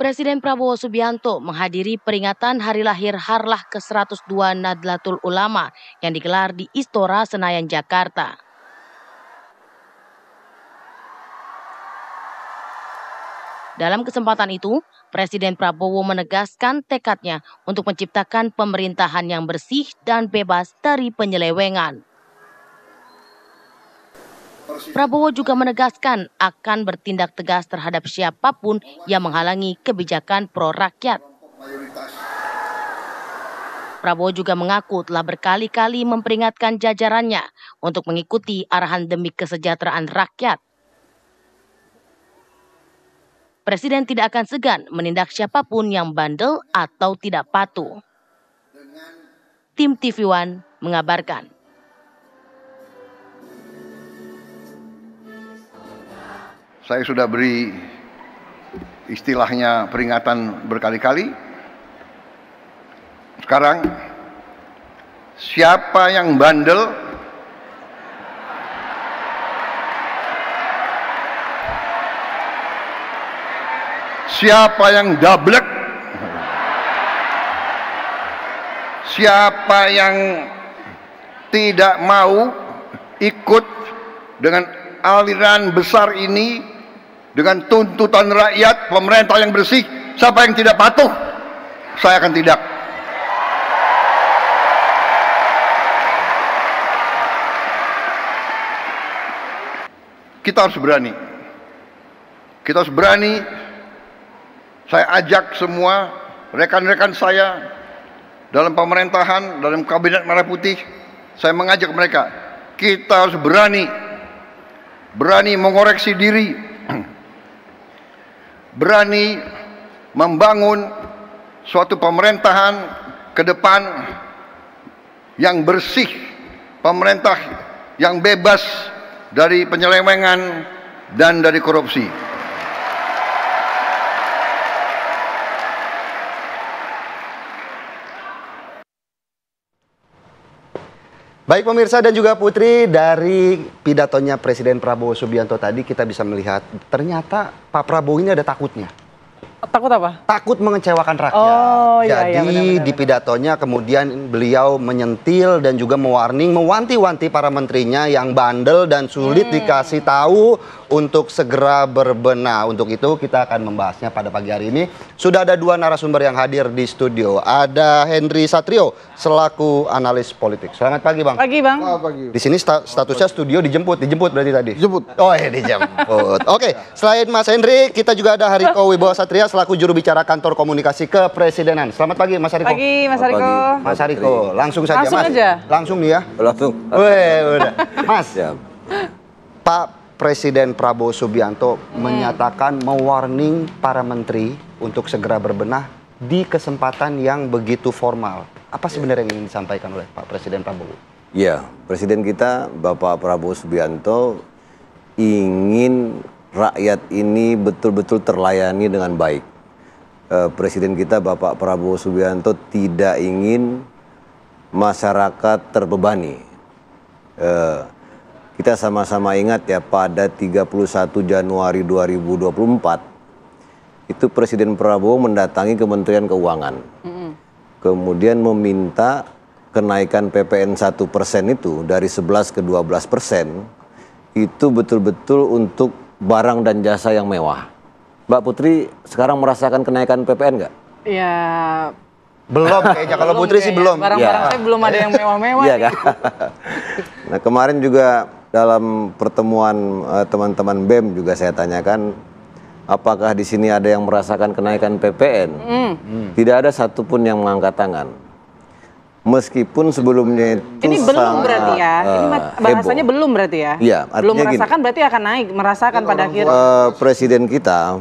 Presiden Prabowo Subianto menghadiri peringatan hari lahir Harlah ke-102 Nadlatul Ulama yang digelar di Istora Senayan, Jakarta. Dalam kesempatan itu, Presiden Prabowo menegaskan tekadnya untuk menciptakan pemerintahan yang bersih dan bebas dari penyelewengan. Prabowo juga menegaskan akan bertindak tegas terhadap siapapun yang menghalangi kebijakan pro-rakyat. Prabowo juga mengaku telah berkali-kali memperingatkan jajarannya untuk mengikuti arahan demi kesejahteraan rakyat. Presiden tidak akan segan menindak siapapun yang bandel atau tidak patuh. Tim TV One mengabarkan. Saya sudah beri istilahnya peringatan berkali-kali. Sekarang, siapa yang bandel, siapa yang dablek, siapa yang tidak mau ikut dengan aliran besar ini, dengan tuntutan rakyat, pemerintah yang bersih, siapa yang tidak patuh, saya akan tindak. Kita harus berani. Kita harus berani. Saya ajak semua rekan-rekan saya dalam pemerintahan, dalam kabinet Merah Putih, saya mengajak mereka, kita harus berani mengoreksi diri, berani membangun suatu pemerintahan ke depan yang bersih, pemerintah yang bebas dari penyelewengan dan dari korupsi. Baik pemirsa dan juga Putri, dari pidatonya Presiden Prabowo Subianto tadi kita bisa melihat ternyata Pak Prabowo ini ada takutnya. Takut apa? Takut mengecewakan rakyat. Oh, jadi iya, benar. di pidatonya kemudian beliau menyentil dan juga mewanti-wanti para menterinya yang bandel dan sulit dikasih tahu untuk segera berbenah. Untuk itu kita akan membahasnya pada pagi hari ini. Sudah ada dua narasumber yang hadir di studio. Ada Henry Satrio selaku analis politik. Selamat pagi, Bang. Pagi, Bang. Pagi. Di sini statusnya studio dijemput berarti tadi. Dijemput. Oh ya, dijemput. Oke, selain Mas Henry, kita juga ada Hariko Wibowo Satria selaku juru bicara kantor komunikasi kepresidenan. Selamat pagi, Mas Hariko. Pagi, Mas Hariko. Mas Hariko, langsung saja, Langsung Mas. aja. Langsung nih ya. Langsung. Weh, udah. Mas, Pak Presiden Prabowo Subianto menyatakan mewarning para menteri untuk segera berbenah di kesempatan yang begitu formal. Apa sebenarnya yang ingin disampaikan oleh Pak Presiden Prabowo? Ya, Presiden kita Bapak Prabowo Subianto ingin rakyat ini betul-betul terlayani dengan baik. Presiden kita Bapak Prabowo Subianto tidak ingin masyarakat terbebani. Kita sama-sama ingat ya, pada 31 Januari 2024 itu Presiden Prabowo mendatangi Kementerian Keuangan. Kemudian meminta kenaikan PPN 1% itu dari 11 ke 12%, itu betul-betul untuk barang dan jasa yang mewah. Mbak Putri sekarang merasakan kenaikan PPN nggak? Ya, Belum kayaknya, kalau Putri sih belum. Barang-barang saya belum ada yang mewah-mewah. Iya kan? Nah, kemarin juga dalam pertemuan teman-teman BEM juga saya tanyakan, apakah di sini ada yang merasakan kenaikan PPN? Tidak ada satupun yang mengangkat tangan. Meskipun sebelumnya itu ini belum berarti ya? Ini bahasanya heboh. belum berarti ya? Iya, belum artinya merasakan gini, berarti akan naik, merasakan pada akhirnya. Presiden kita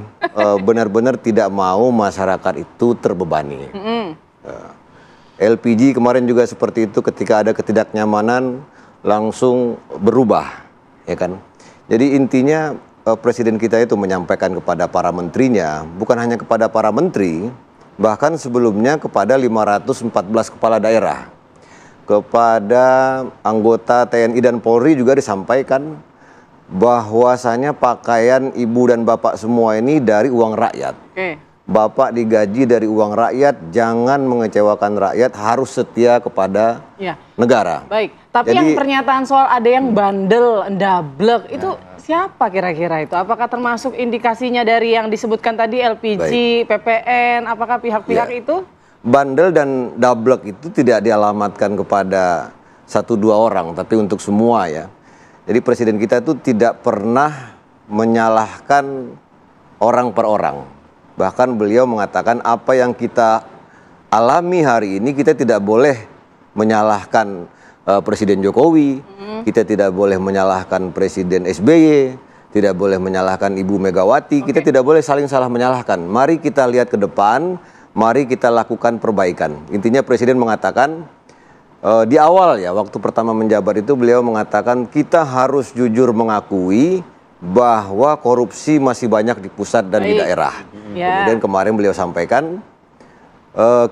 benar-benar tidak mau masyarakat itu terbebani. LPG kemarin juga seperti itu, ketika ada ketidaknyamanan langsung berubah, ya kan? Jadi intinya Presiden kita itu menyampaikan kepada para menterinya, bukan hanya kepada para menteri, bahkan sebelumnya kepada 514 kepala daerah, kepada anggota TNI dan Polri juga disampaikan bahwasanya pakaian ibu dan bapak semua ini dari uang rakyat. Bapak digaji dari uang rakyat, jangan mengecewakan rakyat, harus setia kepada negara. Baik, tapi yang pernyataan soal ada yang bandel, ndablek, itu siapa kira-kira itu? Apakah termasuk indikasinya dari yang disebutkan tadi LPG, PPN, apakah pihak-pihak itu? Bandel dan ndablek itu tidak dialamatkan kepada 1-2 orang, tapi untuk semua ya. Jadi presiden kita itu tidak pernah menyalahkan orang per orang. Bahkan beliau mengatakan apa yang kita alami hari ini kita tidak boleh menyalahkan Presiden Jokowi, kita tidak boleh menyalahkan Presiden SBY, tidak boleh menyalahkan Ibu Megawati, kita tidak boleh saling salah menyalahkan. Mari kita lihat ke depan, mari kita lakukan perbaikan. Intinya Presiden mengatakan di awal ya, waktu pertama menjabat itu beliau mengatakan kita harus jujur mengakui bahwa korupsi masih banyak di pusat dan di daerah. Kemudian kemarin beliau sampaikan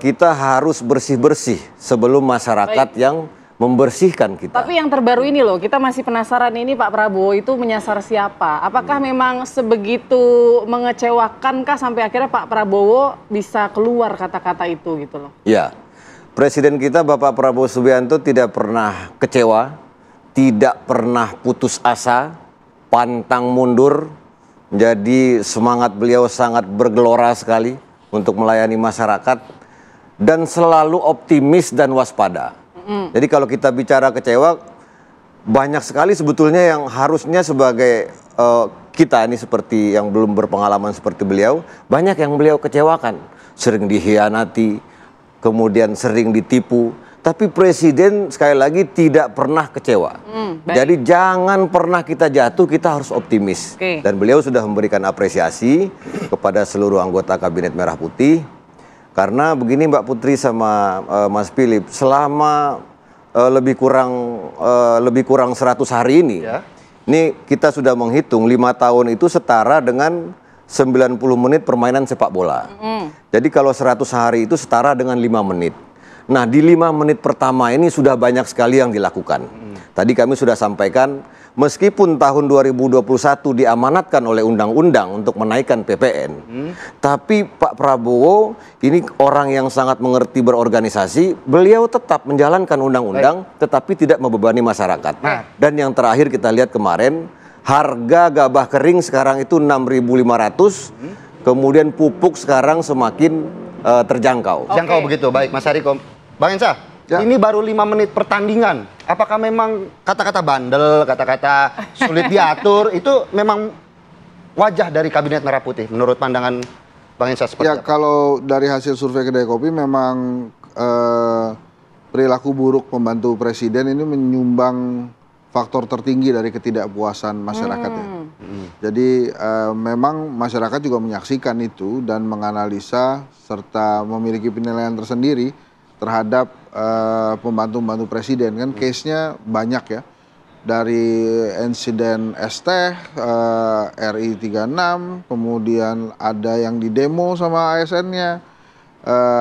kita harus bersih-bersih sebelum masyarakat yang membersihkan kita. Tapi yang terbaru ini loh, kita masih penasaran ini Pak Prabowo itu menyasar siapa? Apakah memang sebegitu mengecewakan sampai akhirnya Pak Prabowo bisa keluar kata-kata itu gitu loh? Ya, Presiden kita Bapak Prabowo Subianto tidak pernah kecewa, tidak pernah putus asa, pantang mundur. Jadi semangat beliau sangat bergelora sekali untuk melayani masyarakat dan selalu optimis dan waspada. Jadi kalau kita bicara kecewa, banyak sekali sebetulnya yang harusnya sebagai kita ini seperti yang belum berpengalaman seperti beliau, banyak yang beliau kecewakan, sering dikhianati, kemudian sering ditipu. Tapi Presiden sekali lagi tidak pernah kecewa. Jadi jangan pernah kita jatuh, kita harus optimis. Dan beliau sudah memberikan apresiasi kepada seluruh anggota Kabinet Merah Putih. Karena begini Mbak Putri sama Mas Philip, selama lebih kurang 100 hari ini, ini kita sudah menghitung 5 tahun itu setara dengan 90 menit permainan sepak bola. Jadi kalau 100 hari itu setara dengan 5 menit. Nah, di 5 menit pertama ini sudah banyak sekali yang dilakukan. Tadi kami sudah sampaikan, meskipun tahun 2021 diamanatkan oleh undang-undang untuk menaikkan PPN, tapi Pak Prabowo ini orang yang sangat mengerti berorganisasi, beliau tetap menjalankan undang-undang, tetapi tidak membebani masyarakat. Dan yang terakhir kita lihat kemarin, harga gabah kering sekarang itu 6.500, kemudian pupuk sekarang semakin terjangkau. Jangkau begitu, baik Mas Hariko. Bang Ensa, ini baru 5 menit pertandingan. Apakah memang kata-kata bandel, kata-kata sulit diatur, itu memang wajah dari Kabinet Merah Putih menurut pandangan Bang Ensa seperti apa? Kalau dari hasil survei Kedai Kopi memang perilaku buruk pembantu presiden ini menyumbang faktor tertinggi dari ketidakpuasan masyarakat ya. Jadi memang masyarakat juga menyaksikan itu dan menganalisa serta memiliki penilaian tersendiri terhadap pembantu-pembantu presiden. Kan case-nya banyak ya. Dari insiden ST, RI 36, kemudian ada yang di demo sama ASN-nya,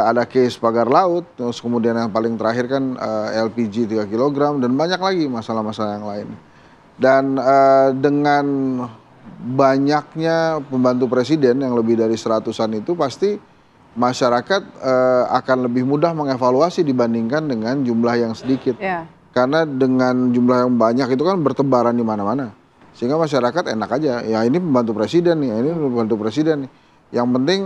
ada case pagar laut, terus kemudian yang paling terakhir kan LPG 3 kg, dan banyak lagi masalah-masalah yang lain. Dan dengan banyaknya pembantu presiden yang lebih dari 100-an itu, pasti masyarakat akan lebih mudah mengevaluasi dibandingkan dengan jumlah yang sedikit. Karena dengan jumlah yang banyak itu kan bertebaran di mana-mana. Sehingga masyarakat enak aja, ya ini pembantu presiden nih, ini pembantu presiden nih. Yang penting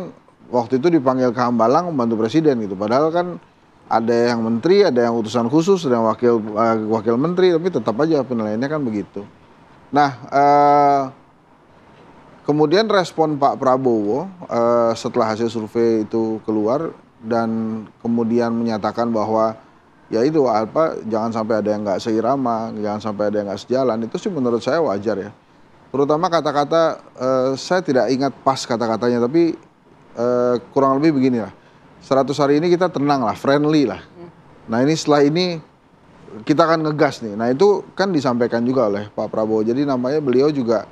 waktu itu dipanggil ke Hambalang pembantu presiden gitu. Padahal kan ada yang menteri, ada yang utusan khusus, ada yang wakil menteri, tapi tetap aja penilaiannya kan begitu. Nah, kemudian respon Pak Prabowo setelah hasil survei itu keluar dan kemudian menyatakan bahwa ya itu apa, jangan sampai ada yang nggak seirama, jangan sampai ada yang nggak sejalan, itu sih menurut saya wajar ya. Terutama kata-kata, saya tidak ingat pas kata-katanya, tapi kurang lebih beginilah. 100 hari ini kita tenang lah, friendly lah. Nah ini setelah ini kita akan ngegas nih. Nah itu kan disampaikan juga oleh Pak Prabowo. Jadi namanya beliau juga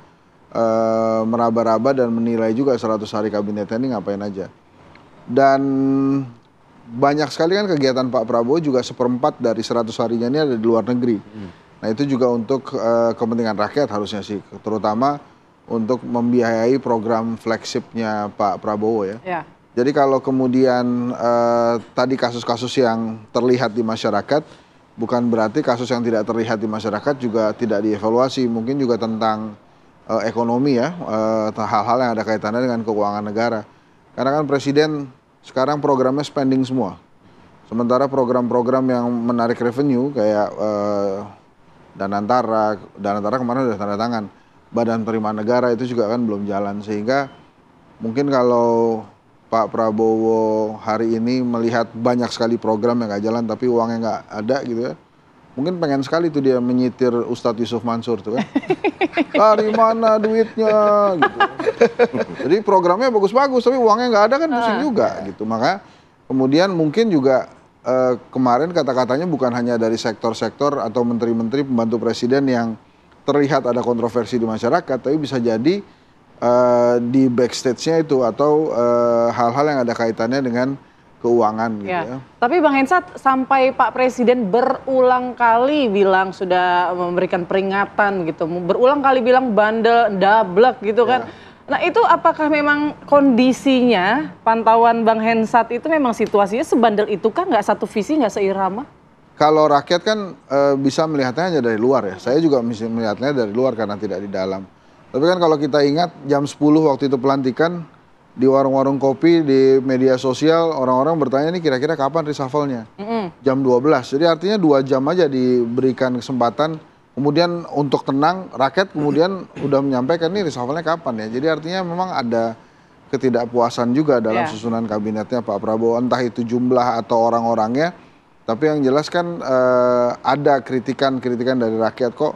meraba-raba dan menilai juga 100 hari kabinetnya ini ngapain aja. Dan banyak sekali kan kegiatan Pak Prabowo juga 1/4 dari 100 harinya ini ada di luar negeri. Nah itu juga untuk kepentingan rakyat harusnya sih, terutama untuk membiayai program flagshipnya Pak Prabowo ya. Jadi kalau kemudian tadi kasus-kasus yang terlihat di masyarakat, bukan berarti kasus yang tidak terlihat di masyarakat juga tidak dievaluasi. Mungkin juga tentang ekonomi ya, hal-hal yang ada kaitannya dengan keuangan negara. Karena kan Presiden sekarang programnya spending semua. Sementara program-program yang menarik revenue kayak Danantara kemarin sudah tanda tangan. Badan Penerimaan Negara itu juga kan belum jalan. Sehingga mungkin kalau Pak Prabowo hari ini melihat banyak sekali program yang nggak jalan tapi uangnya nggak ada gitu ya. Mungkin pengen sekali tuh dia menyitir Ustadz Yusuf Mansur tuh kan. Dari mana duitnya gitu. Jadi programnya bagus-bagus tapi uangnya nggak ada kan pusing juga gitu. Maka kemudian mungkin juga kemarin kata-katanya bukan hanya dari sektor-sektor atau menteri-menteri pembantu presiden yang terlihat ada kontroversi di masyarakat, tapi bisa jadi di backstage-nya itu atau hal-hal yang ada kaitannya dengan keuangan gitu ya. Tapi Bang Hensat, sampai Pak Presiden berulang kali bilang sudah memberikan peringatan gitu, berulang kali bilang bandel, dablek gitu kan. Nah itu apakah memang kondisinya, pantauan Bang Hensat itu memang situasinya sebandel itu kan, nggak satu visi, nggak seirama? Kalau rakyat kan bisa melihatnya hanya dari luar ya, saya juga bisa melihatnya dari luar karena tidak di dalam. Tapi kan kalau kita ingat jam 10 waktu itu pelantikan, di warung-warung kopi, di media sosial, orang-orang bertanya nih kira-kira kapan reshuffle-nya? Jam 12, jadi artinya 2 jam aja diberikan kesempatan. Kemudian untuk tenang, rakyat kemudian udah menyampaikan nih reshuffle-nya kapan ya. Jadi artinya memang ada ketidakpuasan juga dalam susunan kabinetnya Pak Prabowo. Entah itu jumlah atau orang-orangnya. Tapi yang jelas kan ada kritikan-kritikan dari rakyat kok.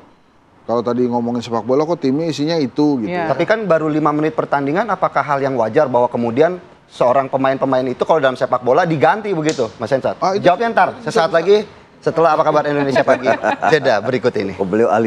Kalau tadi ngomongin sepak bola kok timnya isinya itu gitu. Tapi kan baru 5 menit pertandingan, apakah hal yang wajar bahwa kemudian seorang pemain-pemain itu kalau dalam sepak bola diganti begitu Mas Hensat? Jawabnya ntar, sesaat lagi. Setelah Apa Kabar Indonesia Pagi, jeda berikut ini. Beliau ahli